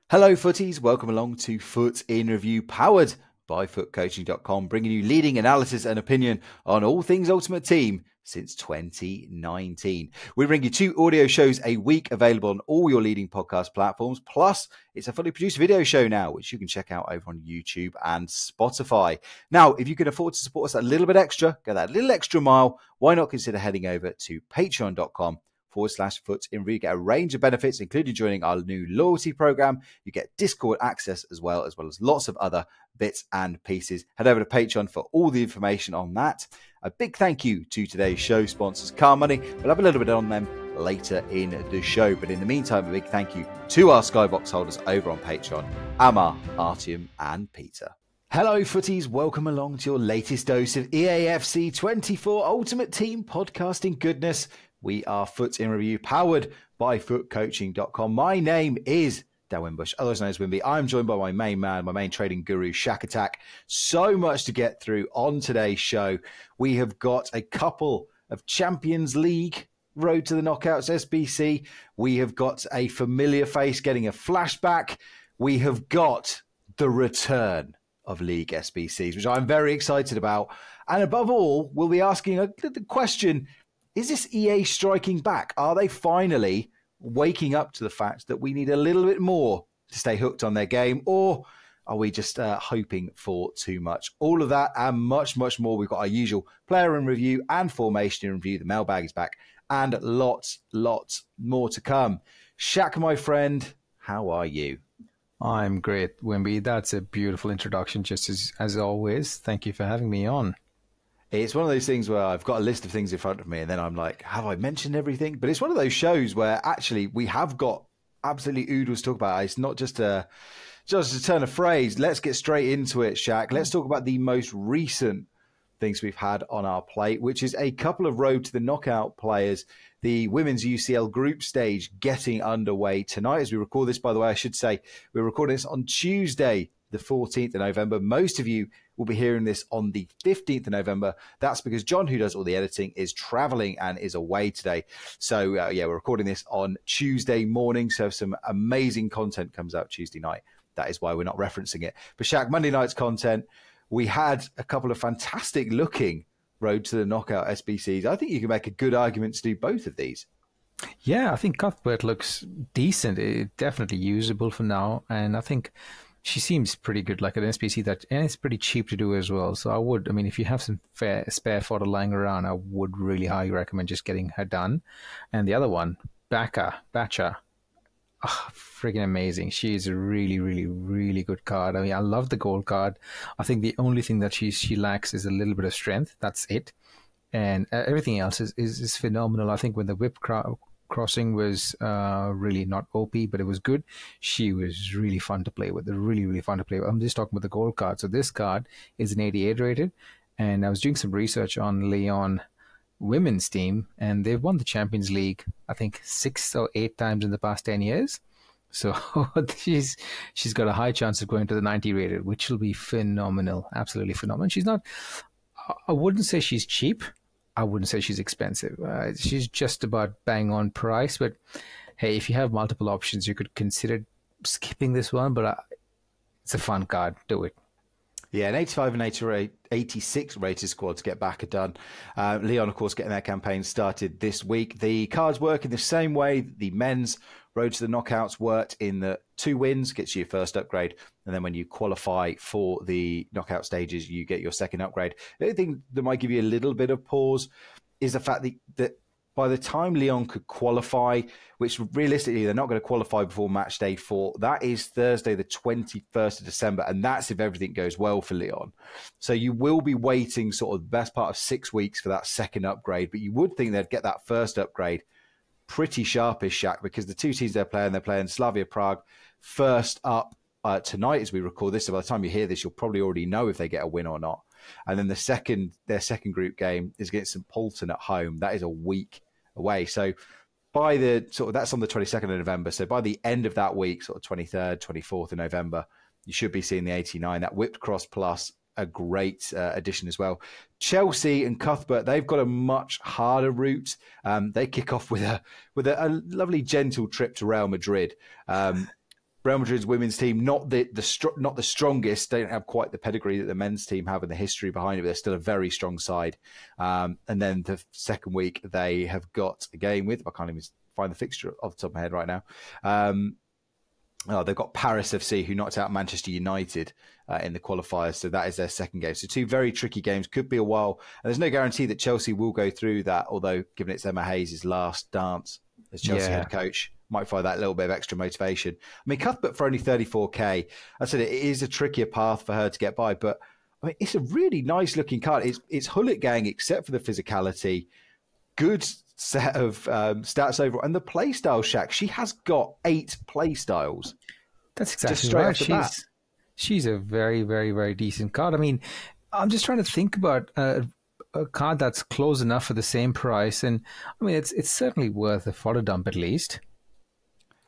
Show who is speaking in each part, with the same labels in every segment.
Speaker 1: Hello footies, welcome along to Foot in Review, powered by footcoaching.com, bringing you leading analysis and opinion on all things Ultimate Team since 2019. We bring you 2 audio shows a week, available on all your leading podcast platforms, plus it's a fully produced video show now, which you can check out over on YouTube and Spotify. Now, if you can afford to support us a little bit extra, go that little extra mile, why not consider heading over to patreon.com/foot in review. Get a range of benefits, including joining our new loyalty program. You get Discord access as well as lots of other bits and pieces. Head over to Patreon for all the information on that. A big thank you to today's show sponsors, CarMoney. We'll have a little bit on them later in the show. But in the meantime, a big thank you to our Skybox holders over on Patreon, Amar, Artyom and Peter. Hello footies, welcome along to your latest dose of EAFC 24 Ultimate Team podcasting goodness. We are Foot in Review, powered by footcoaching.com. My name is Dan Wimbush, otherwise known as Wimby. I'm joined by my main man, my main trading guru, Shaq Attack. So much to get through on today's show. We have got a couple of Champions League Road to the Knockouts SBC. We have got a familiar face getting a flashback. We have got the return of League SBCs, which I'm very excited about. And above all, we'll be asking the question, is this EA striking back? Are they finally waking up to the fact that we need a little bit more to stay hooked on their game? Or are we just hoping for too much? All of that and much, much more. We've got our usual player in review and formation in review. The mailbag is back and lots more to come. Shaq, my friend, how are you?
Speaker 2: I'm great, Wimby. That's a beautiful introduction, just as always. Thank you for having me on.
Speaker 1: It's one of those things where I've got a list of things in front of me and then I'm like, have I mentioned everything? But it's one of those shows where actually we have got absolutely oodles to talk about. It's not just a turn of phrase. Let's get straight into it, Shaq. Let's talk about the most recent things we've had on our plate, which is a couple of Road to the Knockout players. The Women's UCL group stage getting underway tonight. As we record this, by the way, I should say, we're recording this on Tuesday, the 14th of November. Most of you will be hearing this on the 15th of November. That's because John, who does all the editing, is traveling and is away today. So, we're recording this on Tuesday morning. So some amazing content comes out Tuesday night. That is why we're not referencing it. But Shaq, Monday night's content, we had a couple of fantastic looking Road to the Knockout SBCs. I think you can make a good argument to do both of these.
Speaker 2: Yeah, I think Cuthbert looks decent. Definitely usable for now. And I think she seems pretty good, like an SBC and it's pretty cheap to do as well. So if you have some spare fodder lying around, I would really highly recommend just getting her done. And the other one, Bacha, freaking amazing. She is a really, really, really good card. I mean, I love the gold card. I think the only thing that she lacks is a little bit of strength. That's it. And everything else is phenomenal. I think when the whip crossing was really not OP, but it was good. She was really fun to play with. Really, really fun to play with. I'm just talking about the gold card. So this card is an 88 rated. And I was doing some research on Leon women's team, and they've won the Champions League, I think 6 or 8 times in the past 10 years. So she's got a high chance of going to the 90 rated, which will be phenomenal. Absolutely phenomenal. She's not, I wouldn't say she's cheap. I wouldn't say she's expensive. She's just about bang on price. But hey, if you have multiple options, you could consider skipping this one. But it's a fun card. Do it.
Speaker 1: Yeah, an 85 and 86 rated squad to get back are done. Leon, of course, getting their campaign started this week. The cards work in the same way the men's Road to the Knockouts worked, in the 2 wins gets you your first upgrade. And then when you qualify for the knockout stages, you get your second upgrade. The only thing that might give you a little bit of pause is the fact that by the time Leon could qualify, which realistically they're not going to qualify before match day 4, that is Thursday, the 21st of December. And that's if everything goes well for Leon. So you will be waiting sort of the best part of 6 weeks for that second upgrade. But you would think they'd get that first upgrade pretty sharpish, Shaq, because the 2 teams they're playing Slavia Prague first up tonight as we record this. So by the time you hear this, you'll probably already know if they get a win or not. And then their second group game is against St. Polton at home. That is a week away. So by that's on the 22nd of November. So by the end of that week, sort of 23rd, 24th of November, you should be seeing the 89, that whipped cross plus, a great addition as well. Chelsea and Cuthbert, they've got a much harder route. They kick off with a lovely gentle trip to Real Madrid. Real Madrid's women's team, not the strongest. They don't have quite the pedigree that the men's team have and the history behind it. But they're still a very strong side. And then the second week, they have got a game with, I can't even find the fixture off the top of my head right now. They've got Paris FC, who knocked out Manchester United in the qualifiers. So that is their second game. So two very tricky games. Could be a while. And there's no guarantee that Chelsea will go through that, although given it's Emma Hayes' last dance as Chelsea head coach, might find that little bit of extra motivation. I mean, Cuthbert for only 34k. I said it is a trickier path for her to get by, but I mean, it's a really nice looking card. It's Hullet gang, except for the physicality. Good set of stats overall. And the play style, Shaq, she has got 8 play styles.
Speaker 2: That's exactly right. She's a very, very, very decent card. I mean, I'm just trying to think about a card that's close enough for the same price. And I mean, it's certainly worth a fodder dump at least.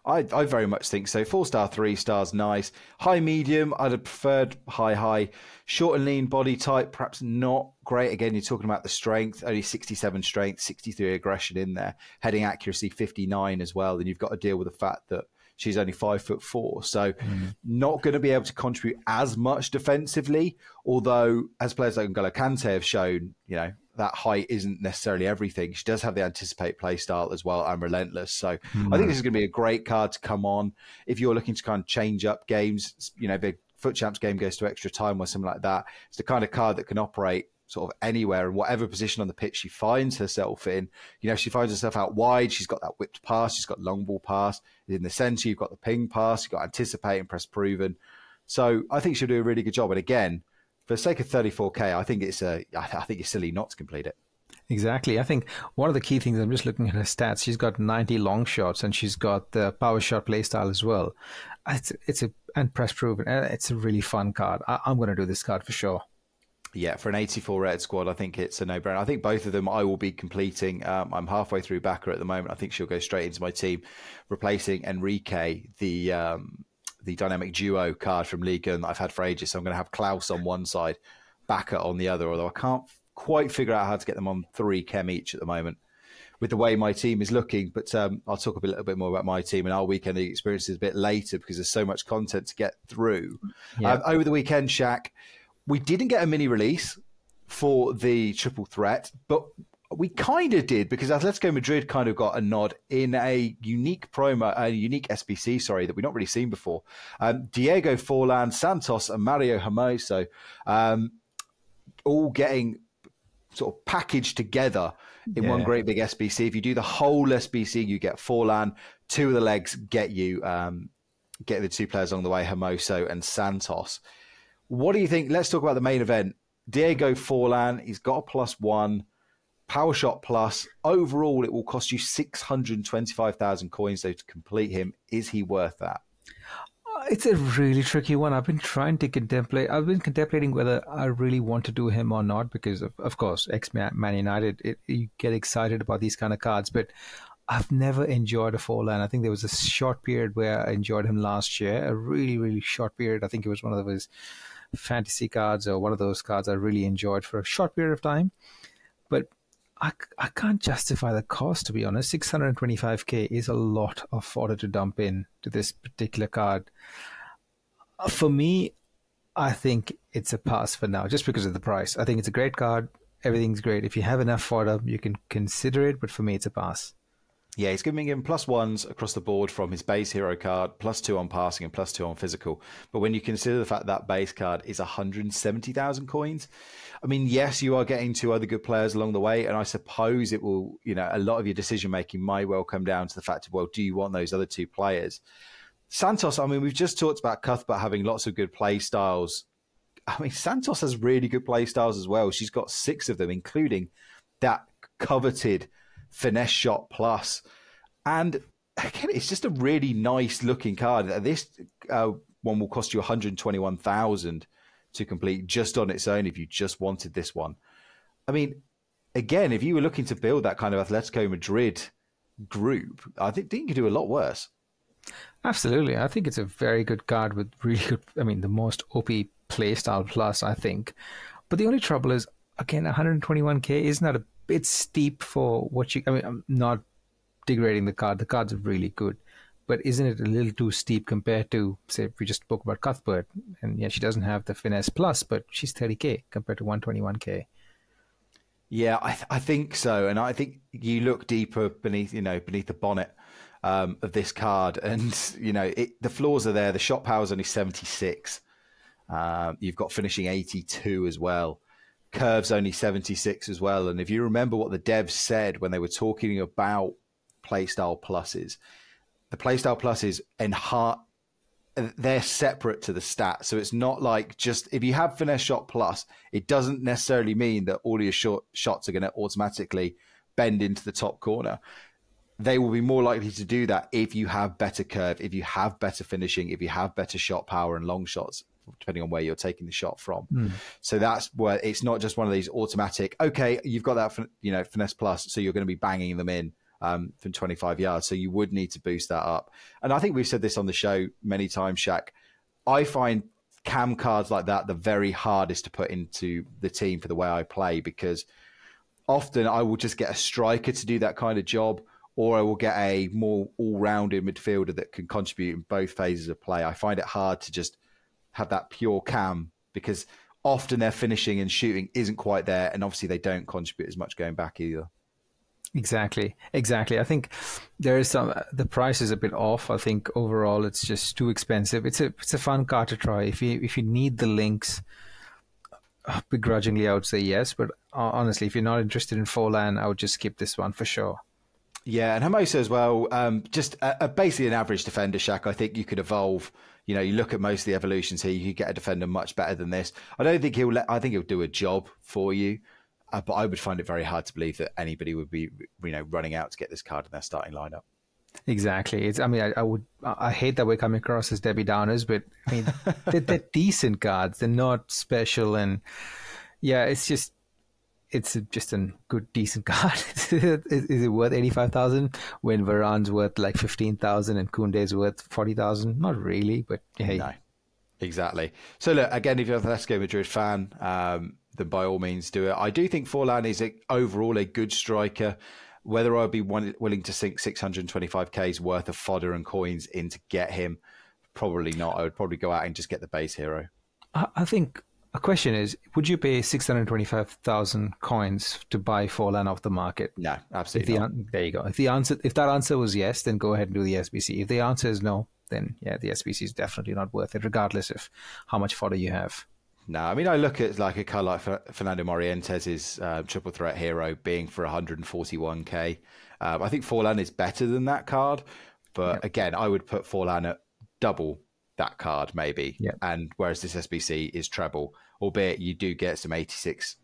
Speaker 1: I very much think so. 4-star, 3 stars, nice. High, medium, I'd have preferred high. Short and lean body type, perhaps not great. Again, you're talking about the strength, only 67 strength, 63 aggression in there. Heading accuracy, 59 as well. Then you've got to deal with the fact that she's only 5'4", so not going to be able to contribute as much defensively. Although, as players like N'Golo Kante have shown, that height isn't necessarily everything. She does have the anticipate play style as well and relentless. So I think this is going to be a great card to come on if you're looking to kind of change up games. The Foot Champs game goes to extra time or something like that. It's the kind of card that can operate sort of anywhere in whatever position on the pitch she finds herself in. She finds herself out wide. She's got that whipped pass. She's got long ball pass. In the centre, you've got the ping pass. You've got anticipate and press proven. So I think she'll do a really good job. And again, for the sake of 34k, I think it's silly not to complete it.
Speaker 2: Exactly. I think one of the key things, I'm just looking at her stats, she's got 90 long shots and she's got the power shot playstyle as well. And press proven. It's a really fun card. I'm going to do this card for sure.
Speaker 1: Yeah, for an 84 red squad, I think it's a no-brainer. I think both of them I will be completing. I'm halfway through Backer at the moment. I think she'll go straight into my team, replacing Enrique, the dynamic duo card from League that I've had for ages. So I'm going to have Klaus on one side, Backer on the other, although I can't quite figure out how to get them on 3 chem each at the moment with the way my team is looking. But I'll talk a little bit more about my team and our weekend experiences a bit later because there's so much content to get through. Yeah. Over the weekend, Shaq, we didn't get a mini release for the triple threat, but we kind of did because Atletico Madrid kind of got a nod in a unique SBC, that we've not really seen before. Diego Forlan, Santos, and Mario Hermoso, all getting sort of packaged together in one great big SBC. If you do the whole SBC, you get Forlan. 2 of the legs get you get the 2 players along the way, Hermoso and Santos. What do you think? Let's talk about the main event. Diego Forlan, he's got a +1, power shot plus. Overall, it will cost you 625,000 coins though to complete him. Is he worth that?
Speaker 2: It's a really tricky one. I've been contemplating whether I really want to do him or not because, of course, ex-Man United, you get excited about these kind of cards, but I've never enjoyed a Forlan. I think there was a short period where I enjoyed him last year, a really, really short period. I think it was one of his fantasy cards or one of those cards I really enjoyed for a short period of time. But I can't justify the cost, to be honest. 625k is a lot of fodder to dump in to this particular card. For me, I think it's a pass for now, just because of the price. I think it's a great card. Everything's great. If you have enough fodder, you can consider it, but for me, it's a pass.
Speaker 1: Yeah, he's giving him +1s across the board from his base hero card, +2 on passing and +2 on physical. But when you consider the fact that base card is 170,000 coins, I mean, yes, you are getting 2 other good players along the way. And I suppose it will, a lot of your decision making might well come down to the fact of, well, do you want those other 2 players? Santos, I mean, we've just talked about Cuthbert having lots of good play styles. I mean, Santos has really good play styles as well. She's got 6 of them, including that coveted finesse shot plus. And again, it's just a really nice looking card. This one will cost you 121,000 to complete just on its own if you just wanted this one. I mean, again, if you were looking to build that kind of Atletico Madrid group, I think you could do a lot worse.
Speaker 2: Absolutely. I think it's a very good card with really good, the most OP playstyle plus, I think. But the only trouble is, again, 121k is not a bit steep for what I'm not degrading the card. The cards are really good. but isn't it a little too steep compared to, say, if we just spoke about Cuthbert, and yeah, she doesn't have the finesse plus, but she's 30k compared to 121k.
Speaker 1: Yeah, I think so, and I think you look deeper beneath the bonnet of this card, and the flaws are there. The shot power is only 76. You've got finishing 82 as well. Curve's only 76 as well. And if you remember what the devs said when they were talking about playstyle pluses, the playstyle pluses they're separate to the stat. So it's not like just if you have finesse shot plus, it doesn't necessarily mean that all your shots are going to automatically bend into the top corner. They will be more likely to do that if you have better curve, if you have better finishing, if you have better shot power and long shots, depending on where you're taking the shot from. So that's where it's not just one of these automatic, okay, you've got that, finesse plus, so you're going to be banging them in from 25 yards. So you would need to boost that up. And I think we've said this on the show many times, Shaq. I find cam cards like that the very hardest to put into the team for the way I play, because often I will just get a striker to do that kind of job, or I will get a more all-rounded midfielder that can contribute in both phases of play. I find it hard to just have that pure cam, because often their finishing and shooting isn't quite there, and obviously they don't contribute as much going back either.
Speaker 2: Exactly. I think there is the price is a bit off. I think overall it's just too expensive. It's a fun card to try. If you need the links, begrudgingly I would say yes, but honestly, if you're not interested in Forlan, I would just skip this one for sure.
Speaker 1: Yeah, and Hermosa as well. Just basically an average defender, Shaq. I think you could evolve. You look at most of the evolutions here, you could get a defender much better than this. I don't think I think he'll do a job for you. But I would find it very hard to believe that anybody would be, running out to get this card in their starting lineup.
Speaker 2: Exactly. I hate that we're coming across as Debbie Downers, but I mean, they're decent cards. They're not special, and yeah, it's just a good, decent card. Is it worth 85,000 when Varane's worth like 15,000 and Koundé's worth 40,000? Not really, but hey.
Speaker 1: No, exactly. So look, again, if you're an Atletico Madrid fan, then by all means do it. I do think Forlan is overall a good striker. Whether I'd be willing to sink 625k's worth of fodder and coins in to get him, probably not. I would probably go out and just get the base hero. I
Speaker 2: think a question is, would you pay 625,000 coins to buy Forlan off the market?
Speaker 1: No, absolutely not.
Speaker 2: There you go. If that answer was yes, then go ahead and do the SBC. If the answer is no, then yeah, the SBC is definitely not worth it, regardless of how much fodder you have.
Speaker 1: No, I mean, I look at like a card like Fernando Morientes' triple threat hero being for 141k. I think Forlan is better than that card, but again, I would put Forlan at double that card maybe, and whereas this SBC is treble, albeit you do get some 86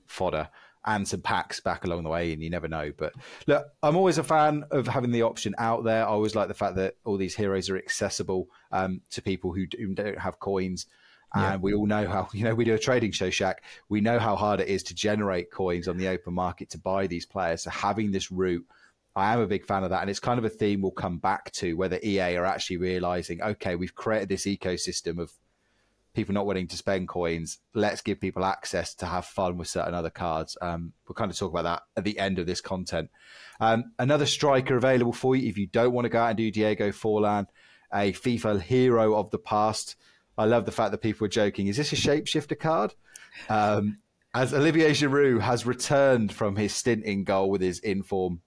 Speaker 1: fodder and some packs back along the way, and you never know. But look, I'm always a fan of having the option out there. I always like the fact that all these heroes are accessible to people who don't have coins. And we all know how, we do a trading show, Shaq. We know how hard it is to generate coins on the open market to buy these players. So having this route, I am a big fan of that. And it's kind of a theme we'll come back to, whether EA are actually realizing, okay, we've created this ecosystem of people not willing to spend coins. Let's give people access to have fun with certain other cards. We'll kind of talk about that at the end of this content. Another striker available for you if you don't want to go out and do Diego Forlan, a FIFA hero of the past. I love the fact that people are joking. Is this a shapeshifter card? As Olivier Giroud has returned from his stint in goal with his inform,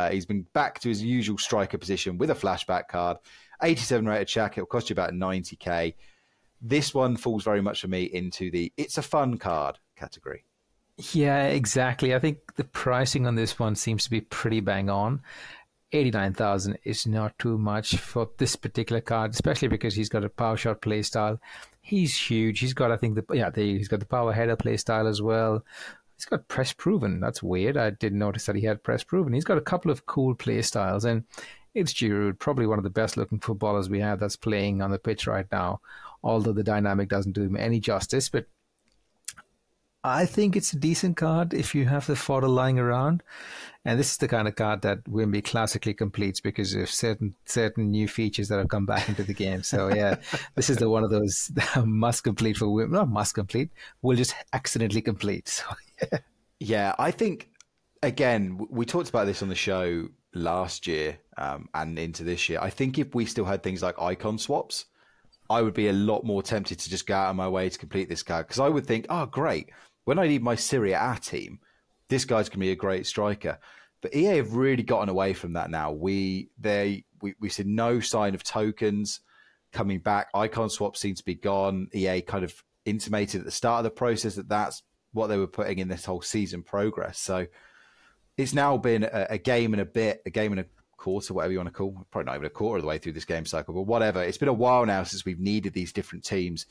Speaker 1: he's been back to his usual striker position with a flashback card. 87 rated Shaq. It'll cost you about 90k. This one falls very much for me into the it's a fun card category.
Speaker 2: Yeah, exactly. I think the pricing on this one seems to be pretty bang on. 89,000 is not too much for this particular card, especially because he's got a power shot play style. He's huge. He's got, I think, he's got the power header play style as well. He's got press proven. That's weird. I didn't notice that he had press proven. He's got a couple of cool play styles, and it's Giroud, probably one of the best looking footballers we have that's playing on the pitch right now, although the dynamic doesn't do him any justice. But I think it's a decent card if you have the fodder lying around. And this is the kind of card that Wimby classically completes because of certain new features that have come back into the game. So yeah, this is one of those must complete for Wimby. Not must complete, we'll just accidentally complete. So
Speaker 1: yeah, I think, again, we talked about this on the show. last year and into this year. I think if we still had things like icon swaps, I would be a lot more tempted to just go out of my way to complete this card, because I would think, oh, great, when I need my Serie A team, this guy's going to be a great striker. But EA have really gotten away from that now. We see no sign of tokens coming back. Icon swaps seem to be gone. EA kind of intimated at the start of the process that that's what they were putting in this whole season progress. So it's now been a game and a bit, a game and a quarter, whatever you want to call it. Probably not even a quarter of the way through this game cycle, but whatever. It's been a while now since we've needed these different teams.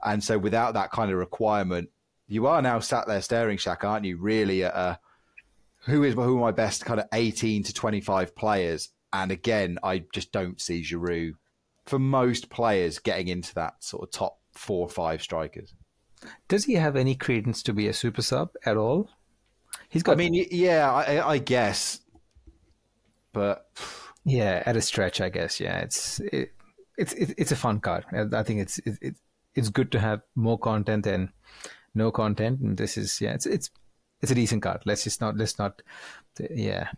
Speaker 1: And so without that kind of requirement, you are now sat there staring, Shaq, aren't you, really at who are my best kind of 18 to 25 players? And again, I just don't see Giroud, for most players, getting into that sort of top 4 or 5 strikers.
Speaker 2: Does he have any credence to be a super sub at all? He's got.
Speaker 1: I mean, yeah, I guess, but
Speaker 2: yeah, at a stretch, I guess. Yeah, it's a fun card. I think it's good to have more content than no content, and this is it's a decent card. Let's not.
Speaker 1: Yeah.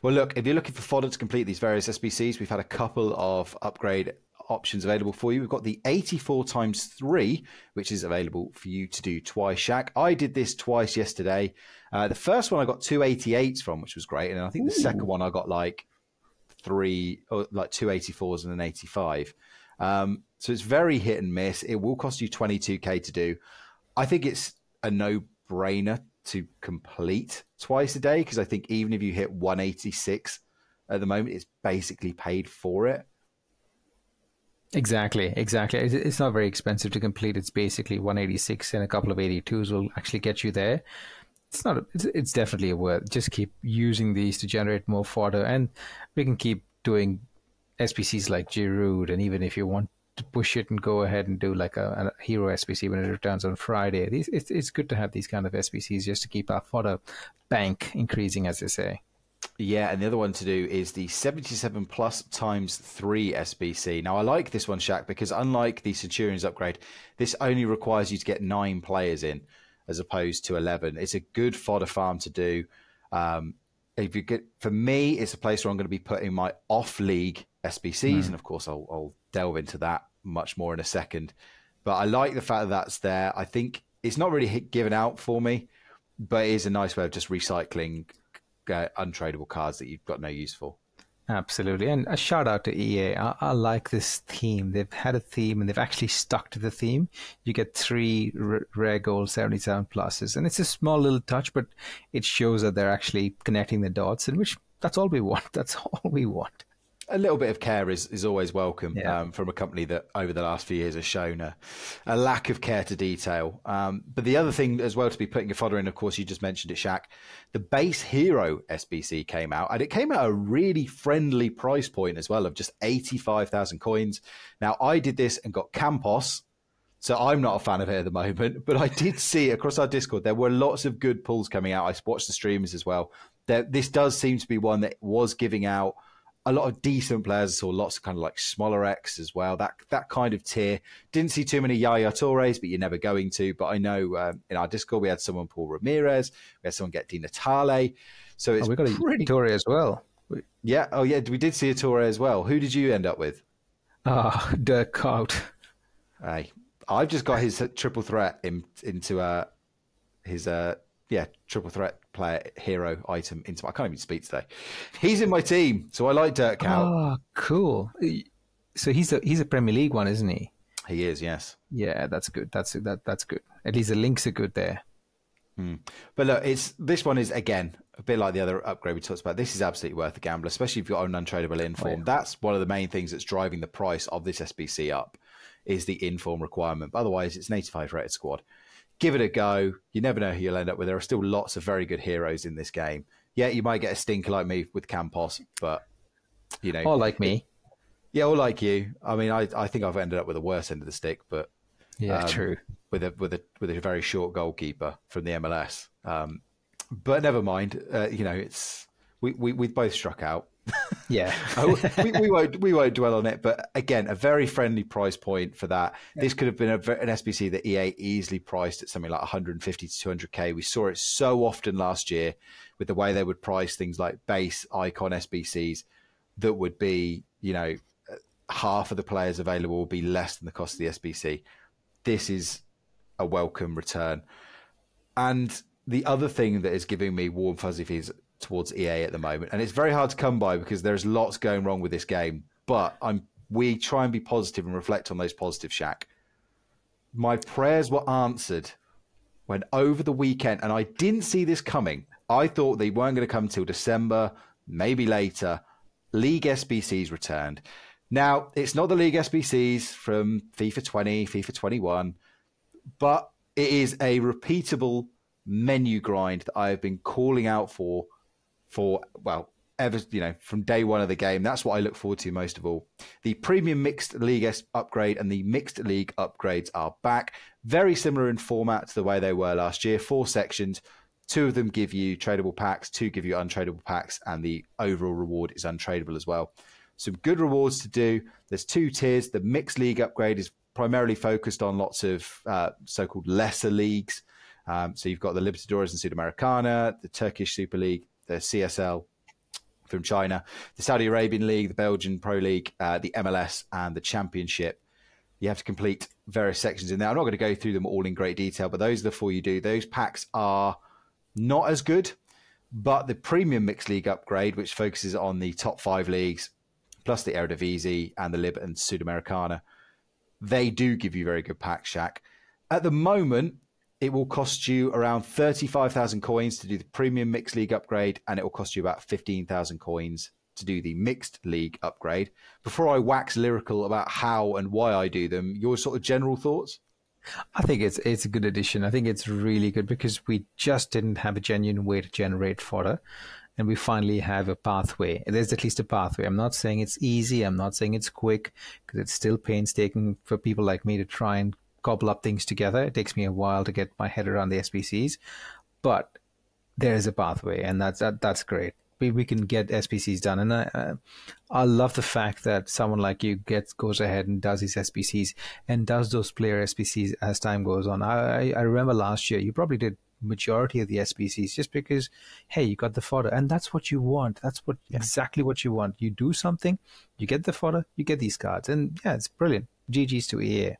Speaker 1: Well, look, if you're looking for fodder to complete these various SBCs, we've had a couple of upgrade options available for you. We've got the 84 times 3, which is available for you to do twice, Shaq. I did this twice yesterday. The first one I got 2 88s from, which was great. And I think the second one I got like 2 84s and an 85. So it's very hit and miss. It will cost you 22k to do. I think it's a no-brainer to complete twice a day, because I think even if you hit 186 at the moment, it's basically paid for it.
Speaker 2: Exactly. It's not very expensive to complete. It's basically 186, and a couple of 82s will actually get you there. It's definitely worth. Just keep using these to generate more fodder, and we can keep doing SBCs like Giroud, and even if you want to push it and go ahead and do like a hero SBC when it returns on Friday. It's good to have these kind of SBCs just to keep our fodder bank increasing, as they say.
Speaker 1: Yeah, and the other one to do is the 77 plus times 3 SBC. Now, I like this one, Shaq, because unlike the Centurions upgrade, this only requires you to get 9 players in as opposed to 11. It's a good fodder farm to do. If you get, for me, it's a place where I'm going to be putting my off-league SBCs, and of course, I'll delve into that much more in a second. But I like the fact that that's there. I think it's not really given out for me, but it is a nice way of just recycling untradeable cards that you've got no use for.
Speaker 2: Absolutely. And a shout out to EA. I like this theme. They've had a theme and they've actually stuck to the theme. You get 3 rare gold 77 pluses, and it's a small little touch, but it shows that they're actually connecting the dots, and that's all we want. That's all we want.
Speaker 1: A little bit of care is always welcome from a company that over the last few years has shown a lack of care to detail. But the other thing as well to be putting your fodder in, of course, you just mentioned it, Shaq, the base hero SBC came out, and it came at a really friendly price point as well of just 85,000 coins. Now, I did this and got Campos, so I'm not a fan of it at the moment, but I did see across our Discord, there were lots of good pulls coming out. I watched the streamers as well. This does seem to be one that was giving out a lot of decent players. I saw lots of kind of like smaller X as well. That kind of tier. Didn't see too many Yaya Torres, but you're never going to. But I know in our Discord we had someone pull Ramirez. We had someone get Di Natale. So it's
Speaker 2: we got a Torre as well.
Speaker 1: Yeah. Oh yeah. We did see a Torre as well. Who did you end up with?
Speaker 2: Dirk Cout.
Speaker 1: Hey, I've just got his triple threat into his triple threat player hero item into. I can't even speak today. He's in my team, so I like Dirk Cout.
Speaker 2: Oh, cool. So he's a Premier League one, isn't he?
Speaker 1: He is, yes.
Speaker 2: Yeah, that's good. That's good. At least the links are good there.
Speaker 1: But look, this one is again a bit like the other upgrade we talked about. This is absolutely worth a gamble, especially if you've got an untradable inform. Yeah. That's one of the main things that's driving the price of this SBC up, is the inform requirement. But otherwise, it's an 85 rated squad. Give it a go. You never know who you'll end up with. There are still lots of very good heroes in this game. Yeah, you might get a stinker like me with Campos, but you know,
Speaker 2: or like me.
Speaker 1: Yeah, or like you. I mean, I think I've ended up with the worst end of the stick, but
Speaker 2: yeah, true.
Speaker 1: With a very short goalkeeper from the MLS. But never mind. You know, we both struck out.
Speaker 2: Yeah.
Speaker 1: we won't dwell on it, but again, a very friendly price point for that. Yeah. This could have been an SBC that EA easily priced at something like 150 to 200k. We saw it so often last year with the way they would price things like base icon SBCs that would be, you know, half of the players available will be less than the cost of the SBC. This is a welcome return. And the other thing that is giving me warm fuzzy feels towards EA at the moment, and it's very hard to come by because there's lots going wrong with this game, but we try and be positive and reflect on those positives, Shaq. My prayers were answered when over the weekend, and I didn't see this coming. I thought they weren't going to come till December, maybe later. League SBCs returned. Now, it's not the League SBCs from FIFA 20, FIFA 21, but it is a repeatable menu grind that I have been calling out for well, ever, you know, from day one of the game. That's what I look forward to most of all. The premium mixed league upgrade and the mixed league upgrades are back. Very similar in format to the way they were last year. 4 sections. 2 of them give you tradable packs, 2 give you untradeable packs, and the overall reward is untradeable as well. Some good rewards to do. There's 2 tiers. The mixed league upgrade is primarily focused on lots of so-called lesser leagues. So you've got the Libertadores and Sudamericana, the Turkish Super League, the CSL from China, the Saudi Arabian League, the Belgian Pro League, the MLS, and the Championship. You have to complete various sections in there. I'm not going to go through them all in great detail, but those are the 4 you do. Those packs are not as good, but the premium mixed league upgrade, which focuses on the top 5 leagues, plus the Eredivisie and the Lib and Sudamericana, they do give you very good packs, Shaq. At the moment, it will cost you around 35,000 coins to do the premium mixed league upgrade, and it will cost you about 15,000 coins to do the mixed league upgrade. Before I wax lyrical about how and why I do them, your sort of general thoughts?
Speaker 2: I think it's a good addition. I think it's really good because we just didn't have a genuine way to generate fodder, and we finally have a pathway. There's at least a pathway. I'm not saying it's easy. I'm not saying it's quick, because it's still painstaking for people like me to try and cobble up things together. It takes me a while to get my head around the SBCs, but there is a pathway, and that's great. We can get SBCs done, and I love the fact that someone like you goes ahead and does his SBCs and does those player SBCs as time goes on. I remember last year you probably did majority of the SBCs just because, hey, you got the fodder, and that's what you want. That's exactly what you want. You do something, you get the fodder, you get these cards, and yeah, it's brilliant. GG's to EA.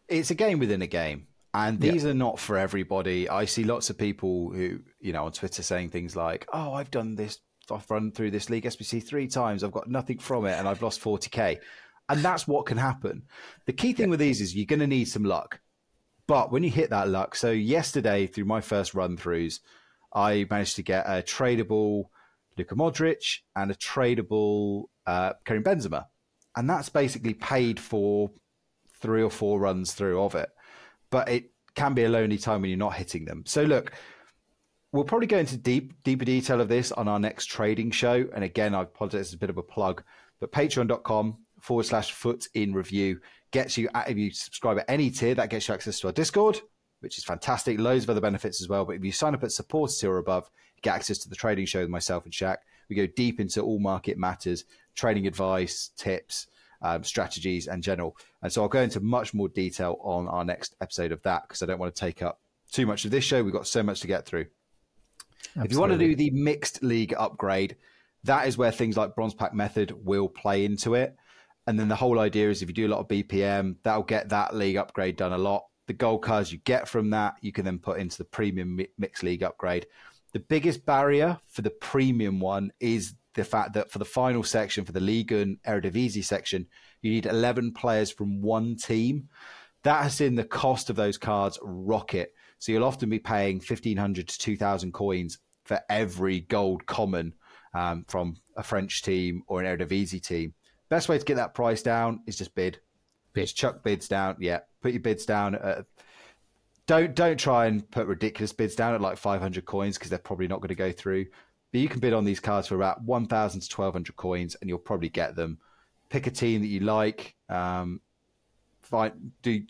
Speaker 1: It's a game within a game, and these are not for everybody. I see lots of people who, you know, on Twitter saying things like, "Oh, I've done this. I've run through this League SBC 3 times. I've got nothing from it, and I've lost 40k." And that's what can happen. The key thing with these is you're going to need some luck. But when you hit that luck, so yesterday through my first run throughs, I managed to get a tradable Luka Modric and a tradable Karim Benzema, and that's basically paid for 3 or 4 runs through of it. But it can be a lonely time when you're not hitting them. So look, we'll probably go into deeper detail of this on our next trading show. And again, I apologize, it's a bit of a plug, but patreon.com/footinreview gets you, if you subscribe at any tier, that gets you access to our Discord, which is fantastic. Loads of other benefits as well. But if you sign up at supporter tier or above, you get access to the trading show with myself and Shaq. We go deep into all market matters, trading advice, tips, strategies and general. And so I'll go into much more detail on our next episode of that, because I don't want to take up too much of this show. We've got so much to get through. Absolutely. If you want to do the mixed league upgrade, that is where things like bronze pack method will play into it. And then the whole idea is if you do a lot of BPM, that'll get that league upgrade done a lot. The gold cards you get from that, you can then put into the premium mixed league upgrade. The biggest barrier for the premium one is the fact that for the final section, for the League and Eredivisie section, you need 11 players from one team. That has seen the cost of those cards rocket. So you'll often be paying 1,500 to 2,000 coins for every gold common from a French team or an Eredivisie team. Best way to get that price down is just bid. Just chuck bids down. Yeah, put your bids down. Don't try and put ridiculous bids down at like 500 coins, because they're probably not going to go through. But you can bid on these cards for about 1,000 to 1,200 coins, and you'll probably get them. Pick a team that you like. Do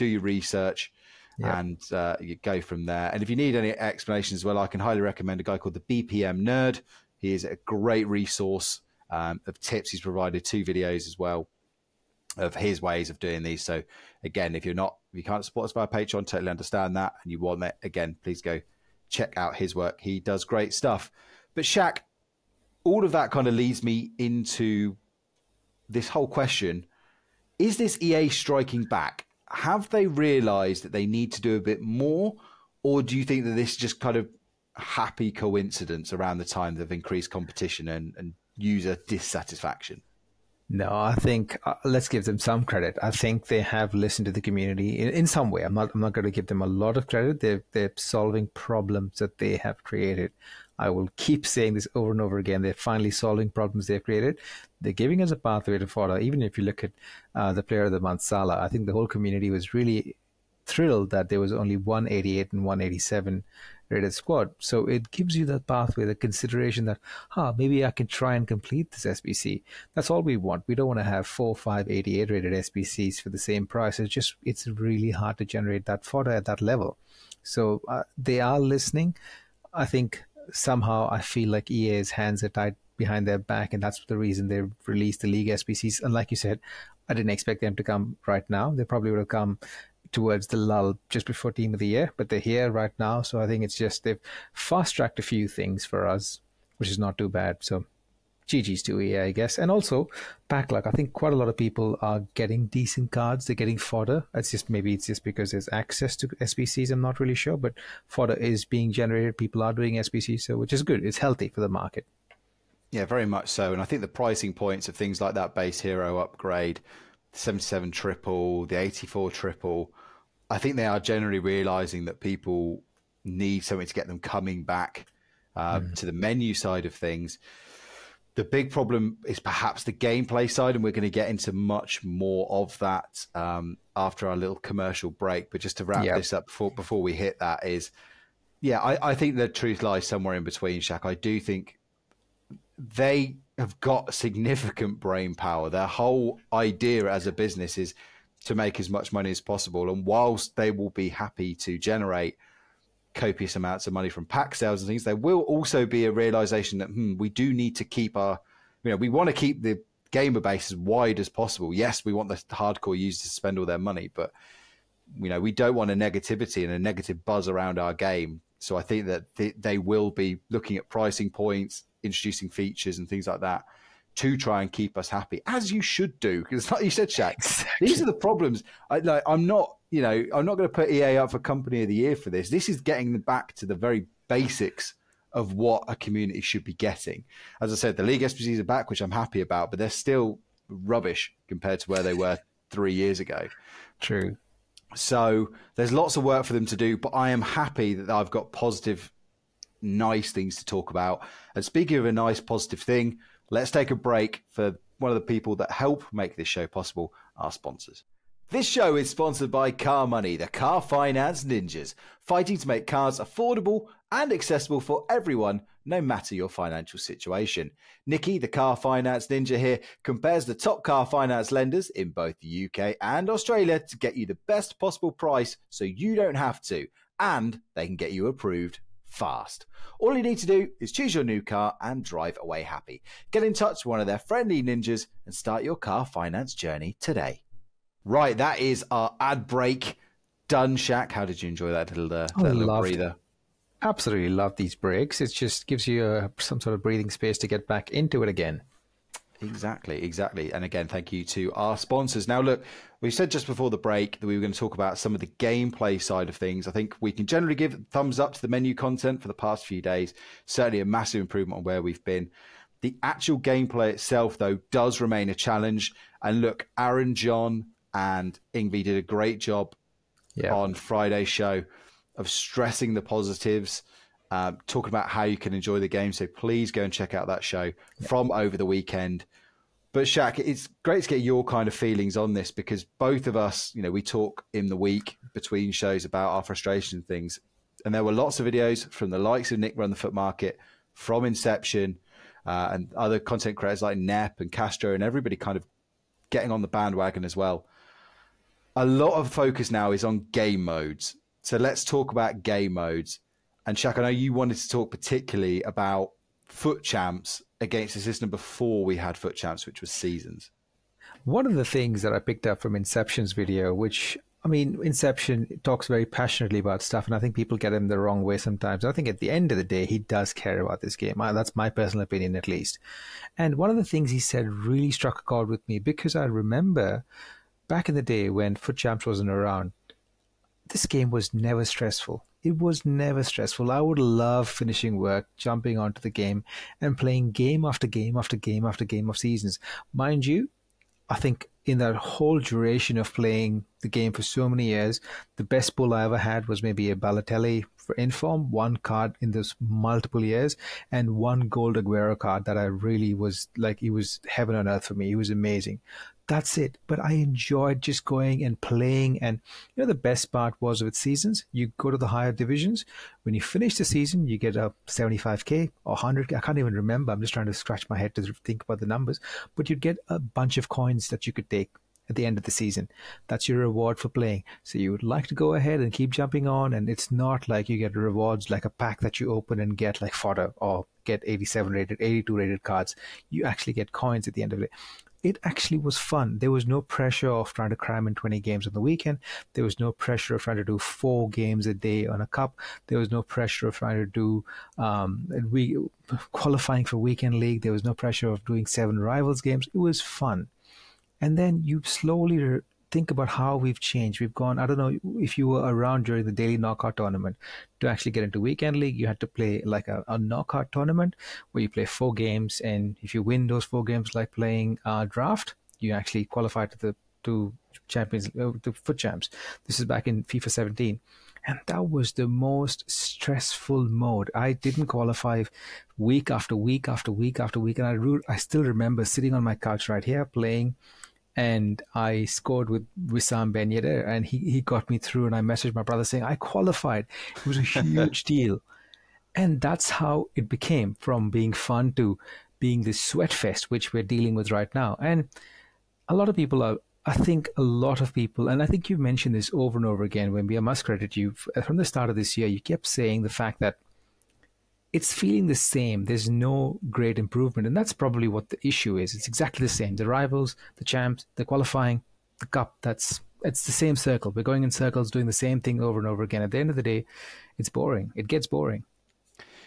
Speaker 1: your research, and you go from there. And if you need any explanations as well, I can highly recommend a guy called the BPM Nerd. He is a great resource of tips. He's provided 2 videos as well of his ways of doing these. So again, if you can't support us via Patreon, totally understand that, and you want that, again, please go check out his work. He does great stuff. But Shaq, all of that kind of leads me into this whole question. Is this EA striking back? Have they realized that they need to do a bit more? Or do you think that this is just kind of happy coincidence around the time of increased competition and user dissatisfaction?
Speaker 2: No, I think let's give them some credit. I think they have listened to the community in some way. I'm not going to give them a lot of credit. They're solving problems that they have created. I will keep saying this over and over again. They're finally solving problems they've created. They're giving us a pathway to fodder. Even if you look at the Player of the Month, Salah, I think the whole community was really thrilled that there was only 188 and 187 rated squad. So it gives you that pathway, the consideration that, maybe I can try and complete this SBC. That's all we want. We don't want to have 4, 5, 88 rated SBCs for the same price. It's really hard to generate that fodder at that level. So they are listening. I think somehow I feel like EA's hands are tied behind their back, and that's the reason they released the League SBCs. And like you said, I didn't expect them to come right now. They probably would have come towards the lull just before Team of the Year, but they're here right now. So I think it's just they've fast-tracked a few things for us, which is not too bad. So GG's to EA, I guess. And also, pack luck. I think quite a lot of people are getting decent cards. They're getting fodder. It's just because there's access to SBCs. I'm not really sure, but fodder is being generated. People are doing SBCs, so which is good. It's healthy for the market.
Speaker 1: Yeah, very much so. And I think the pricing points of things like that base hero upgrade, the 77 triple, the 84 triple, I think they are generally realizing that people need something to get them coming back to the menu side of things. The big problem is perhaps the gameplay side, and we're going to get into much more of that after our little commercial break. But just to wrap this up before we hit that is, I think the truth lies somewhere in between, Shaq. I do think they have got significant brain power. Their whole idea as a business is to make as much money as possible. And whilst they will be happy to generate copious amounts of money from pack sales and things, there will also be a realization that we do need to keep we want to keep the gamer base as wide as possible. Yes, we want the hardcore users to spend all their money, but we don't want a negativity and a negative buzz around our game. So I think that they will be looking at pricing points, introducing features and things like that to try and keep us happy, as you should do. Because like you said, Shaq, exactly. These are the problems. I'm not going to put EA up for Company of the Year for this. This is getting them back to the very basics of what a community should be getting. As I said, the League SBCs are back, which I'm happy about, but they're still rubbish compared to where they were 3 years ago.
Speaker 2: True.
Speaker 1: So there's lots of work for them to do, but I am happy that I've got positive, nice things to talk about. And speaking of a nice, positive thing, let's take a break for one of the people that help make this show possible, our sponsors. This show is sponsored by CarMoney, the car finance ninjas, fighting to make cars affordable and accessible for everyone, no matter your financial situation. Nikki, the car finance ninja here, compares the top car finance lenders in both the UK and Australia to get you the best possible price so you don't have to, and they can get you approved fast. All you need to do is choose your new car and drive away happy. Get in touch with one of their friendly ninjas and start your car finance journey today. Right, that is our ad break done. Shaq, how did you enjoy that little breather?
Speaker 2: Absolutely love these breaks. It just gives you some sort of breathing space to get back into it again. Exactly.
Speaker 1: And again, thank you to our sponsors. Now, look, we said just before the break that we were going to talk about some of the gameplay side of things. I think we can generally give thumbs up to the menu content for the past few days. Certainly a massive improvement on where we've been. The actual gameplay itself, though, does remain a challenge. And look, Aaron, John, and Ingvi did a great job on Friday's show of stressing the positives, talking about how you can enjoy the game. So please go and check out that show from over the weekend. But Shaq, it's great to get your kind of feelings on this, because both of us, we talk in the week between shows about our frustration and things. And there were lots of videos from the likes of Nick Run the Foot Market, from Inception, and other content creators like Nep and Castro, and everybody kind of getting on the bandwagon as well. A lot of focus now is on game modes. So let's talk about game modes. And Shaq, I know you wanted to talk particularly about Foot Champs against the system before we had Foot Champs, which was seasons.
Speaker 2: One of the things that I picked up from Inception's video, which, I mean, Inception talks very passionately about stuff, and I think people get him the wrong way sometimes. I think at the end of the day, he does care about this game. That's my personal opinion, at least. And one of the things he said really struck a chord with me, because I remember back in the day when Foot Champs wasn't around, this game was never stressful. It was never stressful. I would love finishing work, jumping onto the game, and playing game after game after game after game of seasons. Mind you, I think in that whole duration of playing the game for so many years, the best pull I ever had was maybe a Balotelli for inform, one card in those multiple years, and one gold Aguero card that I really was like, it was heaven on earth for me. It was amazing. That's it. But I enjoyed just going and playing. And the best part was with seasons, you go to the higher divisions. When you finish the season, you get a 75k or 100k. I can't even remember. I'm just trying to scratch my head to think about the numbers. But you'd get a bunch of coins that you could take at the end of the season. That's your reward for playing. So you would like to go ahead and keep jumping on. And it's not like you get rewards like a pack that you open and get like fodder or get 87 rated, 82 rated cards. You actually get coins at the end of it. It actually was fun. There was no pressure of trying to cram in 20 games on the weekend. There was no pressure of trying to do 4 games a day on a cup. There was no pressure of trying to do qualifying for weekend league. There was no pressure of doing 7 rivals games. It was fun. And then you slowly think about how we've changed. We've gone, I don't know if you were around during the daily knockout tournament. To actually get into weekend league, you had to play like a knockout tournament where you play 4 games, and if you win those 4 games, like playing draft, you actually qualify to champions, to Foot Champs. This is back in FIFA 17. And that was the most stressful mode. I didn't qualify week after week after week after week. And I still remember sitting on my couch right here playing, and I scored with Wissam Ben Yedder, and he got me through, and I messaged my brother saying I qualified. It was a huge deal. And that's how it became, from being fun to being this sweat fest, which we're dealing with right now. And a lot of people are, I think a lot of people, and I think you've mentioned this over and over again, when I must credit you, from the start of this year, you kept saying the fact that it's feeling the same. There's no great improvement. And that's probably what the issue is. It's exactly the same. The rivals, the champs, the qualifying, the cup, it's the same circle. We're going in circles, doing the same thing over and over again. At the end of the day, it's boring. It gets boring.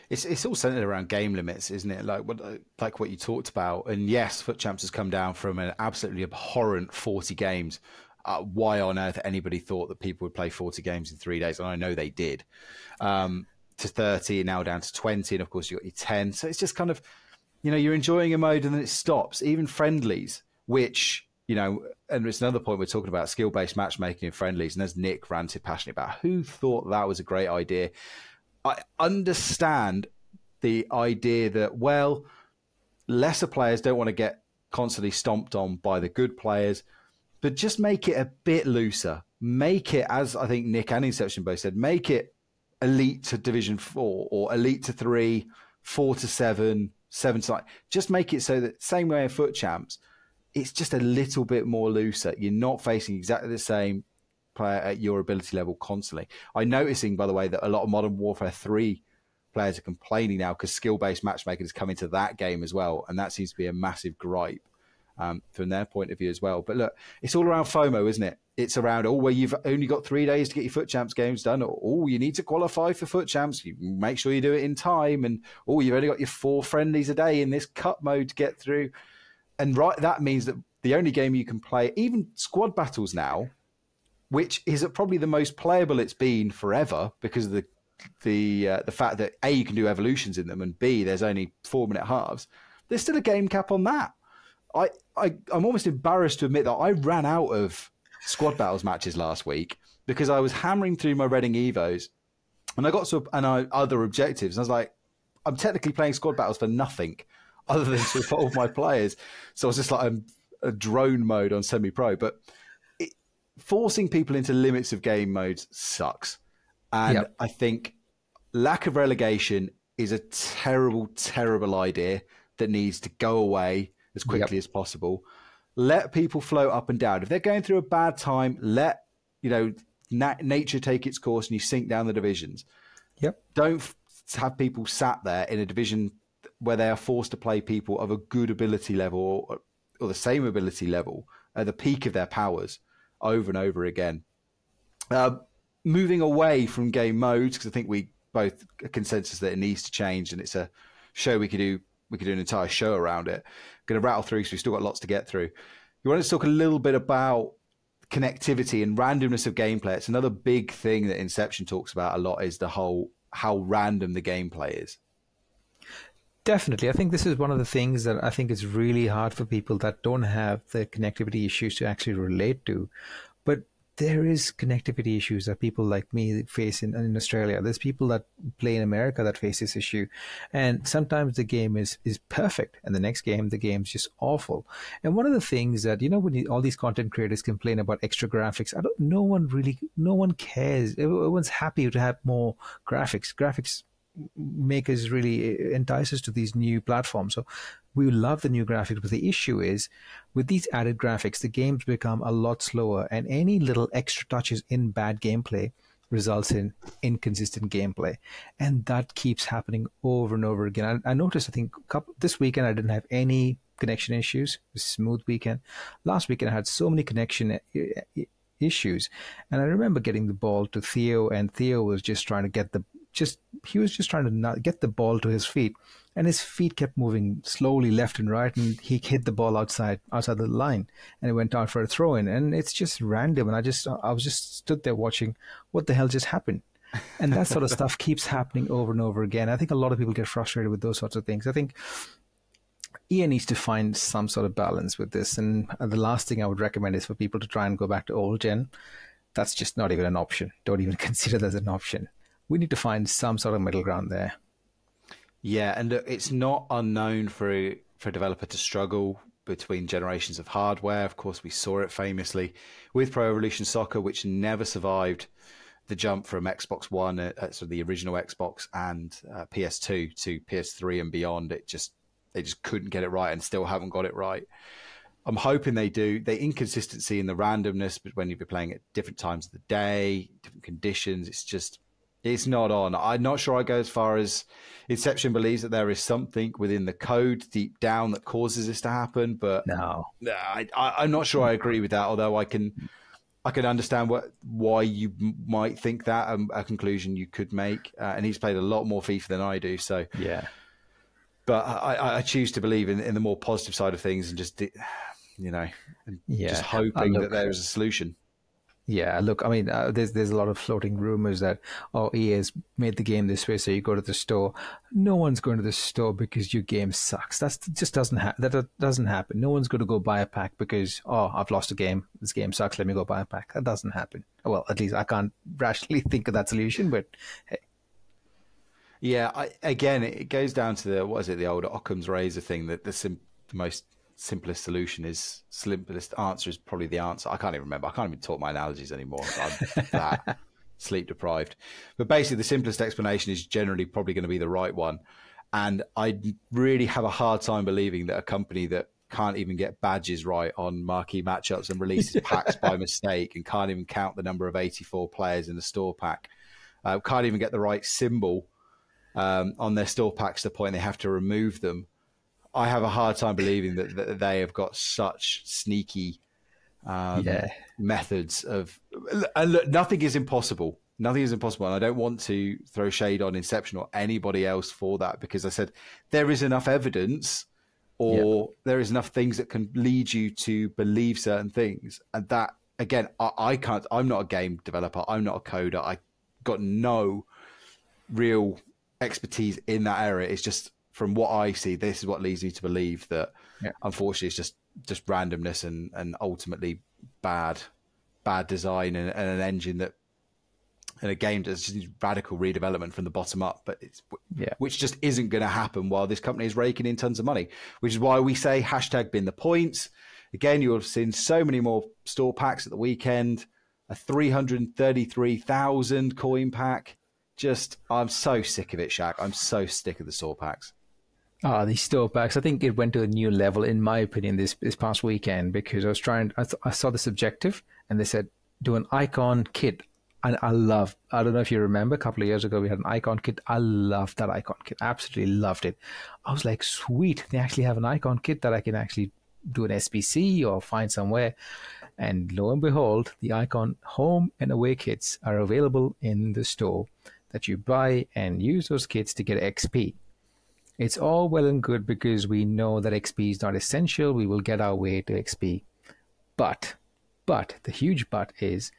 Speaker 1: It's all centered around game limits, isn't it? Like what you talked about. And yes, Foot Champs has come down from an absolutely abhorrent 40 games. Why on earth anybody thought that people would play 40 games in 3 days? And I know they did. To 30, now down to 20, and of course you got your 10. So it's just kind of, you're enjoying a mode and then it stops. Even friendlies, which, and it's another point we're talking about, skill-based matchmaking in friendlies, and as Nick ranted passionately about, who thought that was a great idea? I understand the idea that, well, lesser players don't want to get constantly stomped on by the good players, but just make it a bit looser. Make it, as I think Nick and Inception both said, make it elite to Division 4 or elite to 3, 4 to 7, 7 to 9. Just make it so that, same way in Foot Champs, it's just a little bit more looser. You're not facing exactly the same player at your ability level constantly. I'm noticing, by the way, that a lot of Modern Warfare 3 players are complaining now because skill-based matchmaking is coming to that game as well, and that seems to be a massive gripe from their point of view as well. But look, it's all around FOMO, isn't it? It's around, well, you've only got 3 days to get your Foot Champs games done. Or, you need to qualify for Foot Champs. You make sure you do it in time. And, you've only got your 4 friendlies a day in this cup mode to get through. And that means that the only game you can play, even squad battles now, which is probably the most playable it's been forever because of the fact that A, you can do evolutions in them, and B, there's only 4-minute halves. There's still a game cap on that. I'm almost embarrassed to admit that I ran out of squad battles matches last week because I was hammering through my Reading Evos, and I got to other objectives. And I was like, I'm technically playing squad battles for nothing other than to evolve my players. So I was just like, I'm a drone mode on semi-pro. But forcing people into limits of game modes sucks. And I think lack of relegation is a terrible, terrible idea that needs to go away as quickly as possible. Let people float up and down. If they're going through a bad time, let nature take its course and you sink down the divisions. Don't have people sat there in a division where they are forced to play people of a good ability level or the same ability level at the peak of their powers over and over again. Moving away from game modes, because I think we both a consensus that it needs to change, and it's a show we could do an entire show around it. Going to rattle through because we've still got lots to get through. You want to talk a little bit about connectivity and randomness of gameplay. It's another big thing that Inception talks about a lot, is the whole how random the gameplay is.
Speaker 2: Definitely. I think this is one of the things that I think is really hard for people that don't have the connectivity issues to actually relate to. But there is connectivity issues that people like me face in Australia. There's people that play in America that face this issue. And sometimes the game is perfect, and the next game, the game's just awful. And one of the things that, when all these content creators complain about extra graphics, no one cares. Everyone's happy to have more graphics. Graphics makers really entice us to these new platforms. So we love the new graphics, but the issue is with these added graphics, the games become a lot slower, and any little extra touches in bad gameplay results in inconsistent gameplay. And that keeps happening over and over again. I noticed, I think this weekend I didn't have any connection issues. It was a smooth weekend. Last weekend I had so many connection issues, and I remember getting the ball to Theo, and Theo was just trying to get he was just trying to not get the ball to his feet, and his feet kept moving slowly left and right, and he hit the ball outside the line, and it went out for a throw in, and it's just random. And I was just stood there watching what the hell just happened. And that sort of stuff keeps happening over and over again. I think a lot of people get frustrated with those sorts of things. I think EA needs to find some sort of balance with this, and the last thing I would recommend is for people to try and go back to old gen. That's just not even an option. Don't even consider that as an option. We need to find some sort of middle ground there.
Speaker 1: Yeah, and it's not unknown for a developer to struggle between generations of hardware. Of course, we saw it famously with Pro Evolution Soccer, which never survived the jump from Xbox One, sort of the original Xbox, and PS2 to PS3 and beyond. They just couldn't get it right, and still haven't got it right. I'm hoping they do. The inconsistency in the randomness, but when you're playing at different times of the day, different conditions, it's not on. I'm not sure I go as far as Inception believes that there is something within the code deep down that causes this to happen, but I'm not sure I agree with that, although I can understand why you might think that, a conclusion you could make. And he's played a lot more FIFA than I do, so
Speaker 2: yeah.
Speaker 1: But I choose to believe in the more positive side of things, and just just hoping that there is a solution.
Speaker 2: Yeah, look, I mean, there's a lot of floating rumors that, EA has made the game this way, so you go to the store. No one's going to the store because your game sucks. That doesn't happen. No one's going to go buy a pack because, I've lost a game. This game sucks. Let me go buy a pack. That doesn't happen. Well, at least I can't rationally think of that solution, but hey.
Speaker 1: Yeah, again, it goes down to the old Occam's razor thing, that the most simplest solution is simplest answer is probably the answer. I can't even remember. I can't even talk my analogies anymore. I'm that sleep deprived. But basically, the simplest explanation is generally probably going to be the right one. And I really have a hard time believing that a company that can't even get badges right on marquee matchups and releases packs by mistake, and can't even count the number of 84 players in the store pack, can't even get the right symbol on their store packs to the point they have to remove them. I have a hard time believing that they have got such sneaky methods of. And look, nothing is impossible. Nothing is impossible. And I don't want to throw shade on Inception or anybody else for that, because I said there is enough evidence, or there is enough things that can lead you to believe certain things. And that, again, I can't. I'm not a game developer. I'm not a coder. I got no real expertise in that area. It's just, from what I see, this is what leads me to believe that, unfortunately, it's just randomness and ultimately bad design and an engine that, in a game that's just radical redevelopment from the bottom up, but which just isn't going to happen while this company is raking in tons of money. Which is why we say #bin the points. Again, you'll have seen so many more store packs at the weekend. A 333,000 coin pack. I'm so sick of it, Shaq. I'm so sick of the store packs.
Speaker 2: These store packs, I think it went to a new level, in my opinion, this past weekend, because I saw this objective, and they said, do an icon kit. And I don't know if you remember, a couple of years ago, we had an icon kit. I loved that icon kit. Absolutely loved it. I was like, sweet, they actually have an icon kit that I can actually do an SBC or find somewhere. And lo and behold, the icon home and away kits are available in the store that you buy and use those kits to get XP. It's all well and good because we know that XP is not essential. We will get our way to XP. But the huge but is,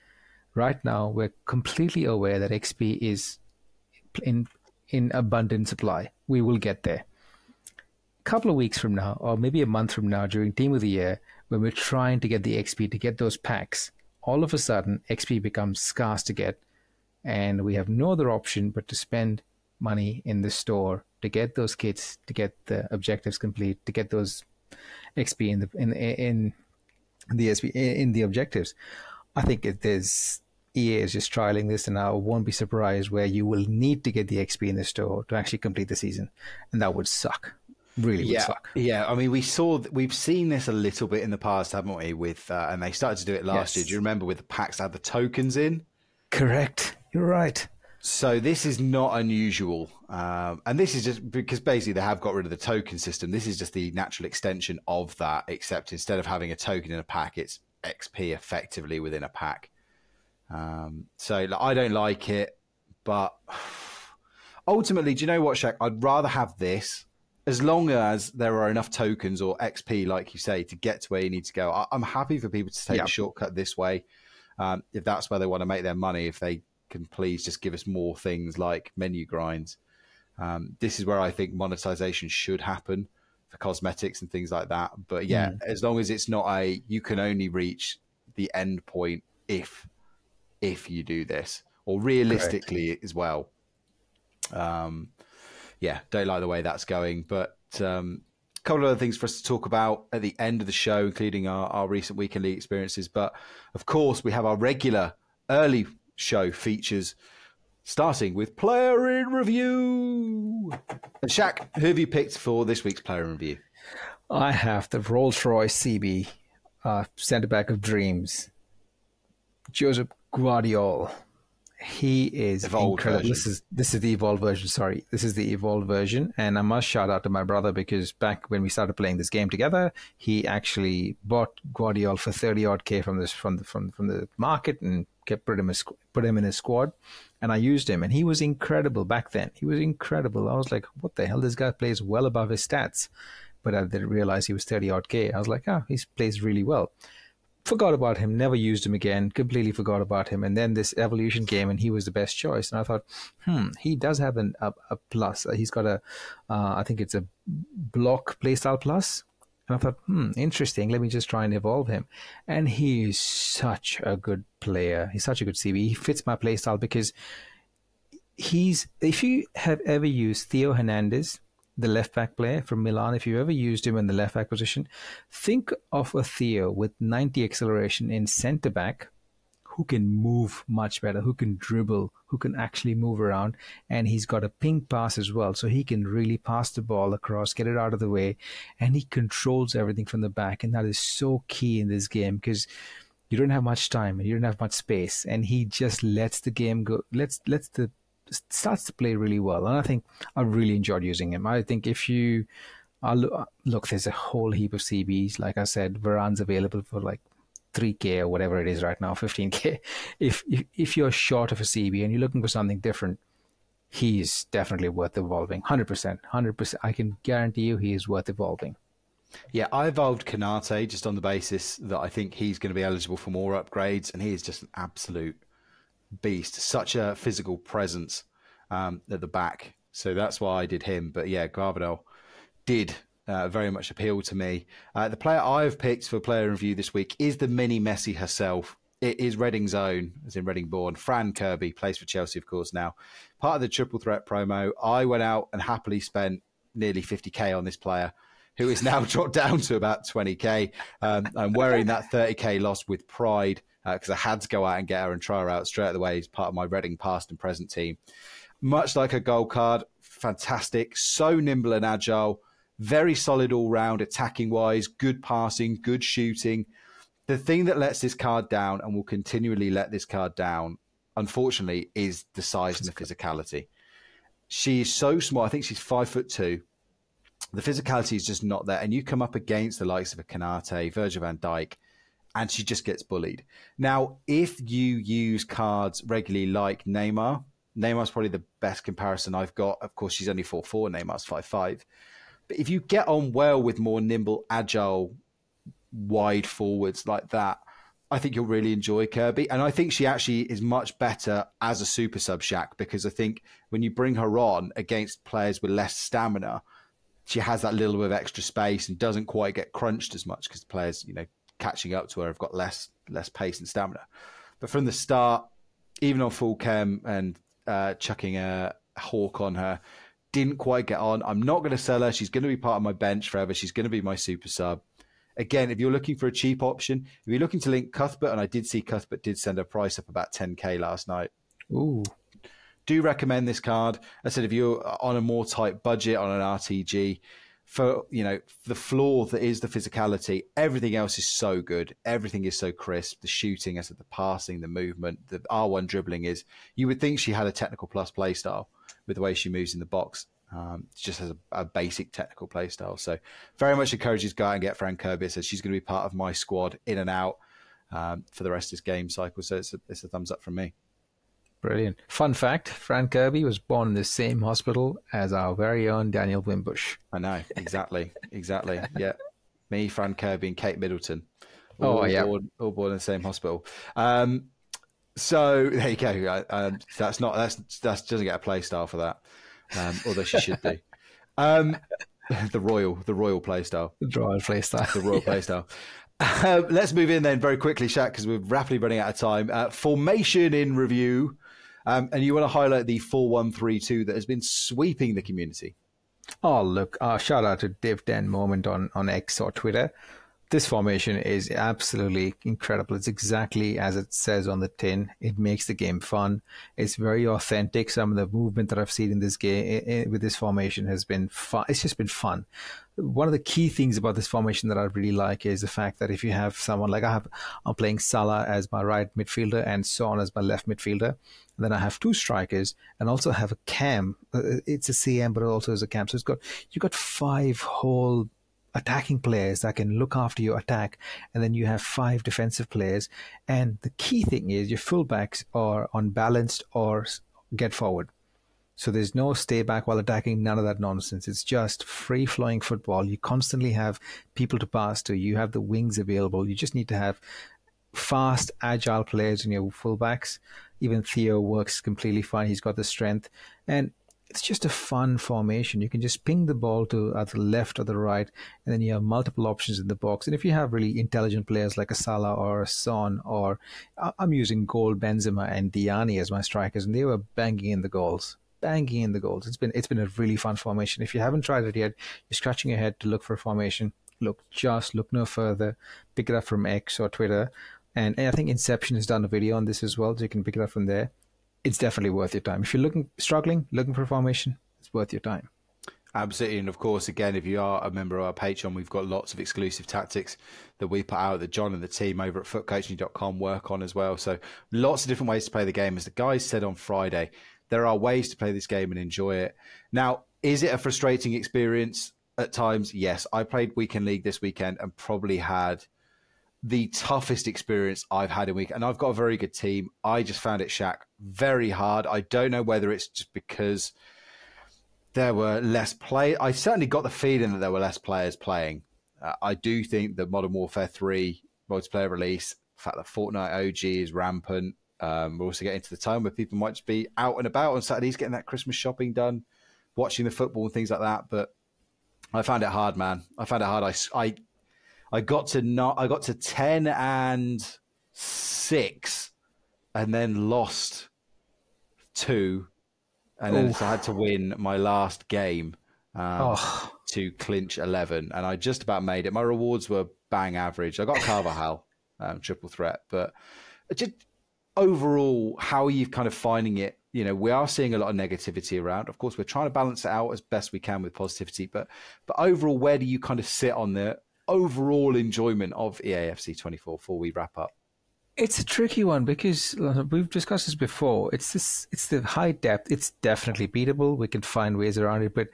Speaker 2: right now, we're completely aware that XP is in abundant supply. We will get there. A couple of weeks from now, or maybe a month from now, during Team of the Year, when we're trying to get the XP to get those packs, all of a sudden, XP becomes scarce to get, and we have no other option but to spend money in the store to get those kits, to get the objectives complete, to get those XP in the objectives. I think EA is just trialing this, and I won't be surprised where you will need to get the XP in the store to actually complete the season, and that would suck. Really would suck.
Speaker 1: Yeah, I mean, we've seen this a little bit in the past, haven't we? With and they started to do it last year. Do you remember with the packs that had the tokens in?
Speaker 2: Correct. You're right.
Speaker 1: So this is not unusual, and this is just because basically they have got rid of the token system. This is just the natural extension of that, except instead of having a token in a pack, it's XP effectively within a pack. So I don't like it, but ultimately, do you know what, Shaq? I'd rather have this, as long as there are enough tokens or XP, like you say, to get to where you need to go. I'm happy for people to take a shortcut this way, if that's where they want to make their money. If they can please just give us more things like menu grinds. This is where I think monetization should happen for cosmetics and things like that. But yeah, as long as it's not you can only reach the end point if you do this, or realistically as well. Yeah, don't like the way that's going. But a couple of other things for us to talk about at the end of the show, including our recent weekend league experiences. But of course, we have our regular early show features, starting with player in review. And Shaq, who have you picked for this week's player in review?
Speaker 2: I have the Rolls-Royce CB, centre back of dreams, Joseph Guardiola. He is incredible. This is the evolved version. Sorry, this is the evolved version, and I must shout out to my brother, because back when we started playing this game together, he actually bought Guardiola for 30 odd K from the market and put him in his squad, and I used him, and he was incredible back then. He was incredible. I was like, what the hell? This guy plays well above his stats, but I didn't realize he was 30 odd K. I was like, he plays really well. Forgot about him, never used him again, completely forgot about him. And then this evolution came and he was the best choice. And I thought, he does have a plus. He's got I think it's a block playstyle plus. And I thought, interesting. Let me just try and evolve him. And he is such a good player. He's such a good CB. He fits my playstyle because if you have ever used Theo Hernandez, the left back player from Milan, if you've ever used him in the left back position, think of a Theo with 90 acceleration in centre back who can move much better, who can dribble, who can actually move around, and he's got a ping pass as well, so he can really pass the ball across, get it out of the way, and he controls everything from the back, and that is so key in this game because you don't have much time and you don't have much space, and he just lets the game go, starts to play really well. And I think I really enjoyed using him. I think if you look, there's a whole heap of CBs. Like I said, Varane's available for like 3K or whatever it is right now, 15K. If you're short of a CB and you're looking for something different, he's definitely worth evolving. 100%. I can guarantee you he is worth evolving.
Speaker 1: Yeah, I evolved Kanate just on the basis that I think he's going to be eligible for more upgrades, and he is just an absolute beast, such a physical presence at the back, so that's why I did him. But yeah, Garbadell did very much appeal to me. The player I've picked for player review this week is the mini Messi herself. It is Reading's own, as in Reading born, Fran Kirby, plays for Chelsea, of course, now. Part of the triple threat promo, I went out and happily spent nearly 50K on this player, who is now dropped down to about 20K. I'm wearing that 30K loss with pride, because I had to go out and get her and try her out straight away as part of my Reading past and present team. Much like a gold card, fantastic, so nimble and agile, very solid all round, attacking wise, good passing, good shooting. The thing that lets this card down and will continually let this card down unfortunately, is the size and the physicality. She's so small. I think she's 5'2". The physicality is just not there. And you come up against the likes of a Kanate, Virgil van Dijk, and she just gets bullied. Now, if you use cards regularly like Neymar, Neymar's probably the best comparison I've got. Of course, she's only 4'4", Neymar's 5'5". But if you get on well with more nimble, agile, wide forwards like that, I think you'll really enjoy Kirby. And I think she actually is much better as a super sub, Shaq, because I think when you bring her on against players with less stamina, she has that little bit of extra space and doesn't quite get crunched as much because the players, catching up to her have got less pace and stamina. But from the start, even on full chem and chucking a hawk on her, didn't quite get on. I'm not going to sell her. She's going to be part of my bench forever. She's going to be my super sub. Again, if you're looking for a cheap option, if you're looking to link Cuthbert, and I did see Cuthbert did send her price up about 10k last night.
Speaker 2: Ooh.
Speaker 1: Do recommend this card. I said if you're on a more tight budget on an RTG, for the flaw that is the physicality, everything else is so good. Everything is so crisp. The shooting, the passing, the movement, the R1 dribbling is. You would think she had a technical plus play style with the way she moves in the box. She just has a basic technical play style. So very much encourages go out and get Fran Kirby. So she's going to be part of my squad in and out for the rest of this game cycle. So it's a thumbs up from me.
Speaker 2: Brilliant. Fun fact, Fran Kirby was born in the same hospital as our very own Daniel Wimbush.
Speaker 1: I know, exactly. Yeah. Me, Fran Kirby and Kate Middleton.
Speaker 2: All
Speaker 1: born in the same hospital. So there you go. That doesn't get a play style for that. Although she should do. The royal play style.
Speaker 2: The royal play style.
Speaker 1: The royal play style. Let's move in then very quickly, Shaq, because we're rapidly running out of time. Formation in review. And you want to highlight the 4-1-3-2 that has been sweeping the community.
Speaker 2: Oh, look, shout out to Div Den Moment on X or Twitter. This formation is absolutely incredible. It's exactly as it says on the tin. It makes the game fun. It's very authentic. Some of the movement that I've seen in this game with this formation has been fun. It's just been fun. One of the key things about this formation that I really like is the fact that if you have someone like I'm playing Salah as my right midfielder and Son as my left midfielder. And then I have two strikers and also have a cam. It's a CM, but it also is a cam. So you've got 5 whole attacking players that can look after your attack, and then you have 5 defensive players. And the key thing is your fullbacks are unbalanced or get forward. So there's no stay back while attacking, none of that nonsense. It's just free-flowing football. You constantly have people to pass to. You have the wings available. You just need to have fast, agile players in your fullbacks. Even Theo works completely fine. He's got the strength. And it's just a fun formation. You can just ping the ball to either the left or the right, and then you have multiple options in the box. And if you have really intelligent players like a Salah or a Son, or I'm using Goal, Benzema and Diani as my strikers, and they were banging in the goals. It's been a really fun formation. If you haven't tried it yet, you're scratching your head to look for a formation. Look no further. Pick it up from X or Twitter. And I think Inception has done a video on this as well, so you can pick it up from there. It's definitely worth your time. If you're struggling for a formation, it's worth your time.
Speaker 1: Absolutely. And of course, again, if you are a member of our Patreon, we've got lots of exclusive tactics that we put out that John and the team over at footcoaching.com work on as well. So lots of different ways to play the game. As the guys said on Friday, there are ways to play this game and enjoy it. Now, is it a frustrating experience at times? Yes. I played Weekend League this weekend and probably had the toughest experience I've had in week, and I've got a very good team. I just found it, Shaq, very hard. I don't know whether it's just because there were less play. I certainly got the feeling that there were less players playing. I do think the Modern Warfare 3 multiplayer release, the fact that Fortnite OG is rampant. We're also getting to the time where people might just be out and about on Saturdays, getting that Christmas shopping done, watching the football and things like that. But I found it hard, man. I found it hard. I got to 10 and 6 and then lost 2. And then so I had to win my last game to clinch 11. And I just about made it. My rewards were bang average. I got Carvajal, triple threat. But just overall, how are you kind of finding it? You know, we are seeing a lot of negativity around. Of course, we're trying to balance it out as best we can with positivity. But overall, where do you kind of sit on the overall enjoyment of EAFC 24 before we wrap up?
Speaker 2: It's a tricky one because we've discussed this before. It's the high depth. It's definitely beatable. We can find ways around it, but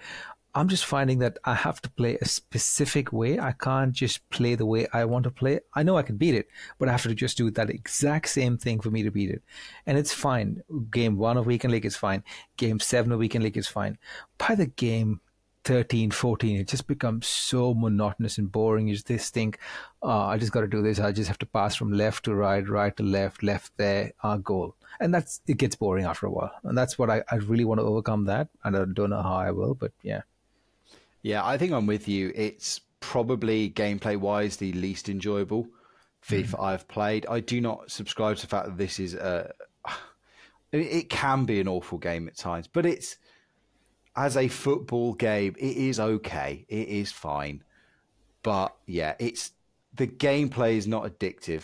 Speaker 2: I'm just finding that I have to play a specific way. I can't just play the way I want to play. I know I can beat it, but I have to just do that exact same thing for me to beat it. And it's fine. Game 1 of Weekend League is fine. Game 7 of Weekend League is fine. By the game 13, 14, it just becomes so monotonous and boring. You just think, oh, I just got to do this. I just have to pass from left to right, right to left, left there, our goal. And it gets boring after a while. And that's what I really want to overcome that. And I don't know how I will, but yeah.
Speaker 1: Yeah, I think I'm with you. It's probably gameplay-wise the least enjoyable FIFA I've played. I do not subscribe to the fact that this is it can be an awful game at times, but it's, as a football game, it is okay. It is fine. But yeah, the gameplay is not addictive.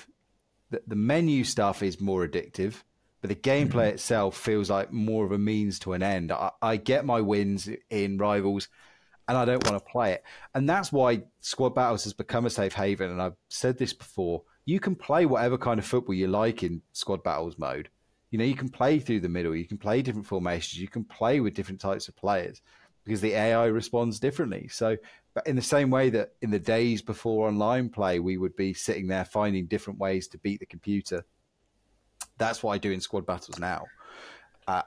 Speaker 1: The menu stuff is more addictive, but the gameplay itself feels like more of a means to an end. I get my wins in Rivals, and I don't want to play it. And that's why Squad Battles has become a safe haven. And I've said this before, you can play whatever kind of football you like in Squad Battles mode. You know, you can play through the middle, you can play different formations, you can play with different types of players because the AI responds differently. So, but in the same way that in the days before online play, we would be sitting there finding different ways to beat the computer. That's what I do in Squad Battles now.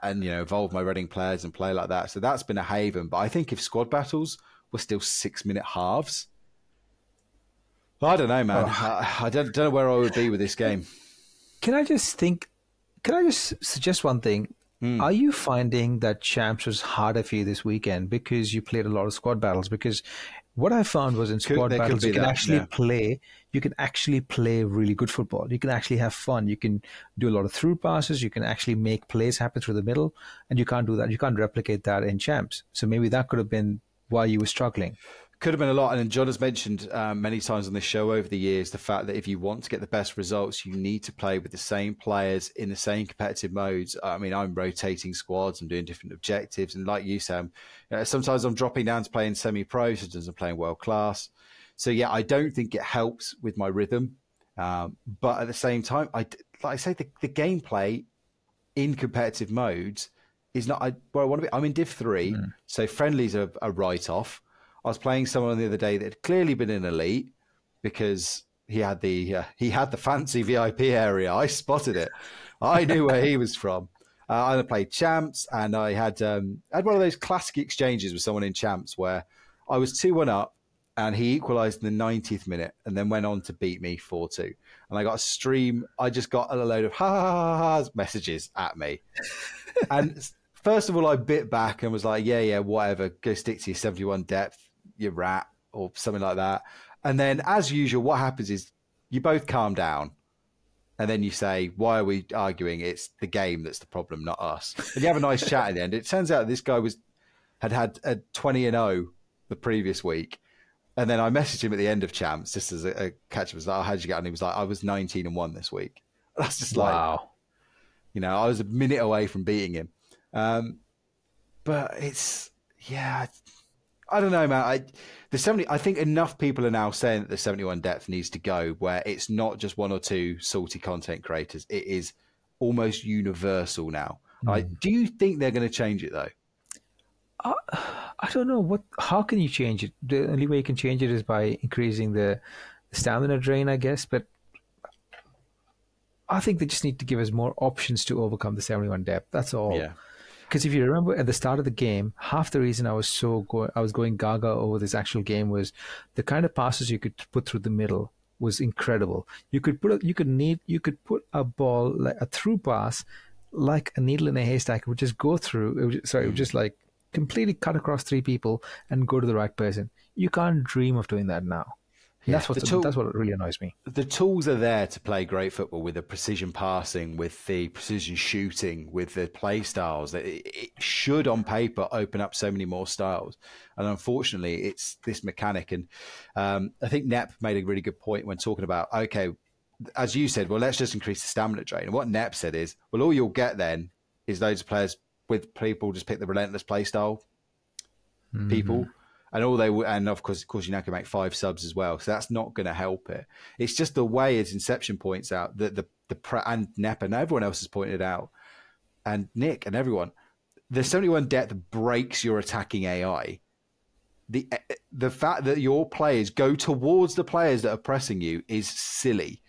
Speaker 1: And, you know, evolve my running players and play like that. So that's been a haven. But I think if Squad Battles were still 6-minute halves, I don't know, man. I don't know where I would be with this game.
Speaker 2: Can I just suggest one thing? Are you finding that Champs was harder for you this weekend because you played a lot of Squad Battles? Because what I found was in Squad Battles, you can actually play really good football. You can actually have fun. You can do a lot of through passes. You can actually make plays happen through the middle, and you can't do that. You can't replicate that in Champs. So maybe that could have been why you were struggling.
Speaker 1: Could have been a lot. And John has mentioned many times on this show over the years the fact that if you want to get the best results, you need to play with the same players in the same competitive modes. I mean, I'm rotating squads, I'm doing different objectives. And like you, Sam, sometimes I'm dropping down to playing semi-pro, sometimes I'm playing world class. So, yeah, I don't think it helps with my rhythm. But at the same time, like I say, the gameplay in competitive modes is not where I want to be. I'm in Div 3, so friendlies are a write-off. I was playing someone the other day that had clearly been in Elite because he had the fancy VIP area. I spotted it. I knew where he was from. I played Champs, and I had one of those classic exchanges with someone in Champs where I was 2-1 up, and he equalised in the 90th minute and then went on to beat me 4-2. And I got a stream. I just got a load of ha messages at me. And first of all, I bit back and was like, yeah, whatever. Go stick to your 71 depth, you rat, or something like that. And then, as usual, what happens is you both calm down. And then you say, why are we arguing? It's the game that's the problem, not us. And you have a nice chat at the end. It turns out this guy had a 20-0 the previous week. And then I messaged him at the end of Champs, just as a catch-up. I was like, oh, how'd you get on? And he was like, I was 19-1 this week. That's just
Speaker 2: wow.
Speaker 1: Like, you know, I was a minute away from beating him. But it's, yeah, I don't know, man. I think enough people are now saying that the 71 depth needs to go, where it's not just one or two salty content creators. It is almost universal now. Do you think they're going to change it, though?
Speaker 2: I don't know. How can you change it? The only way you can change it is by increasing the stamina drain, I guess. But I think they just need to give us more options to overcome the 71 depth. That's all.
Speaker 1: Yeah.
Speaker 2: Because if you remember at the start of the game, half the reason I was going gaga over this actual game was the kind of passes you could put through the middle was incredible. You could put a ball, like a through pass, like a needle in a haystack. It would just go through. It would just like completely cut across three people and go to the right person. You can't dream of doing that now. Yeah, that's what really annoys me.
Speaker 1: The tools are there to play great football with the precision passing, with the precision shooting, with the play styles. It should, on paper, open up so many more styles. And unfortunately, it's this mechanic. And I think Nep made a really good point when talking about, okay, as you said, well, let's just increase the stamina drain. And what Nep said is, well, all you'll get then is loads of players with people just pick the relentless play style people. And and of course, you now can make 5 subs as well. So that's not going to help it. It's just the way, as Inception points out, that and Nep and everyone else has pointed out, and Nick and everyone, the 71 depth breaks your attacking AI. The fact that your players go towards the players that are pressing you is silly.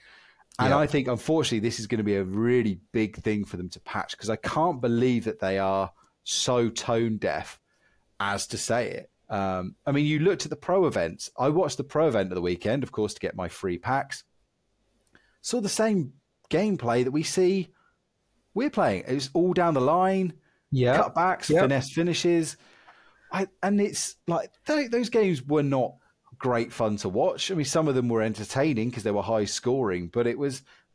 Speaker 1: And I think, unfortunately, this is going to be a really big thing for them to patch, because I can't believe that they are so tone deaf as to say it. I mean, you looked at the pro events. I watched the pro event of the weekend, of course, to get my free packs. Saw the same gameplay that we're playing. It was all down the line, cutbacks, finesse finishes. And it's like, those games were not great fun to watch. I mean, some of them were entertaining because they were high scoring, but there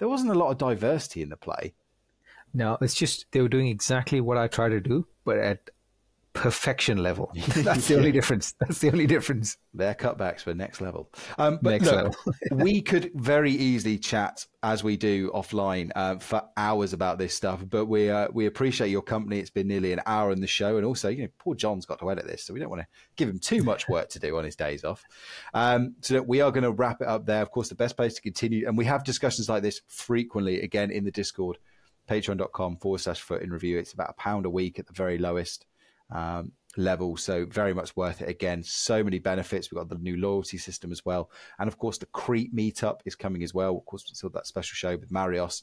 Speaker 1: wasn't a lot of diversity in the play.
Speaker 2: No, it's just they were doing exactly what I try to do, but at perfection level. That's the only difference.
Speaker 1: Their cutbacks were next level. But next level. We could very easily chat, as we do offline, for hours about this stuff, but we appreciate your company. It's been nearly an hour in the show, and also, poor John's got to edit this, so we don't want to give him too much work to do on his days off. So we are going to wrap it up there. Of course, the best place to continue, and we have discussions like this frequently, again, in the Discord, patreon.com/foot in review. It's about £1 a week at the very lowest level, so very much worth it. Again, so many benefits. We've got the new loyalty system as well, and of course the Crete meetup is coming as well. Of course, we saw that special show with Marios,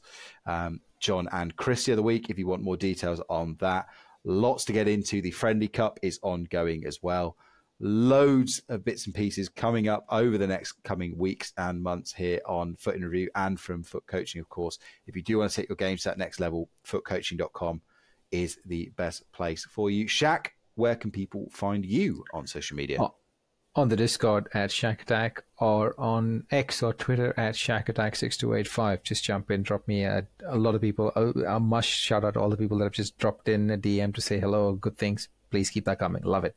Speaker 1: John and Chris the other week. If you want more details on that, lots to get into. The Friendly Cup is ongoing as well. Loads of bits and pieces coming up over the next coming weeks and months here on Foot in Review and from Foot Coaching, of course. If you do want to take your game to that next level, footcoaching.com is the best place for you. Shaq, where can people find you on social media?
Speaker 2: On the Discord at Shaq Attack, or on X or Twitter at Shaq Attack 6285. Just jump in, drop me a lot of people. I must shout out to all the people that have just dropped in a DM to say hello, good things. Please keep that coming. Love it.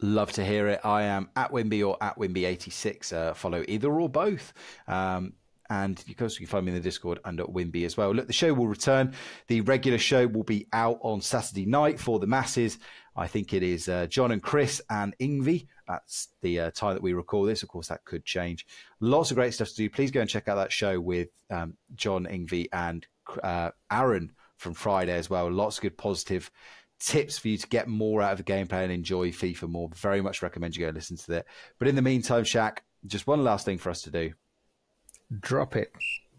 Speaker 1: Love to hear it. I am at Wimby or at Wimby86. Follow either or both. And of course, you can find me in the Discord under Wimby as well. Look, the show will return. The regular show will be out on Saturday night for the masses. I think it is John and Chris and Ingvi. That's the time that we record this. Of course, that could change. Lots of great stuff to do. Please go and check out that show with John, Ingvi, and Aaron from Friday as well. Lots of good positive tips for you to get more out of the gameplay and enjoy FIFA more. Very much recommend you go listen to that. But in the meantime, Shaq, just one last thing for us to do.
Speaker 2: Drop it.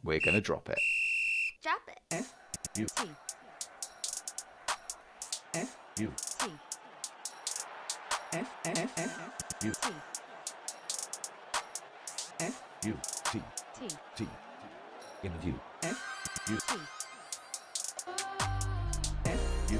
Speaker 1: We're going to drop it.
Speaker 3: Drop it.
Speaker 4: F-U.
Speaker 3: T.
Speaker 4: F-U.
Speaker 3: T.
Speaker 4: F-F-F-U.
Speaker 3: T.
Speaker 4: F-U. T.
Speaker 3: T.
Speaker 4: T. In the view. F-U.
Speaker 3: T.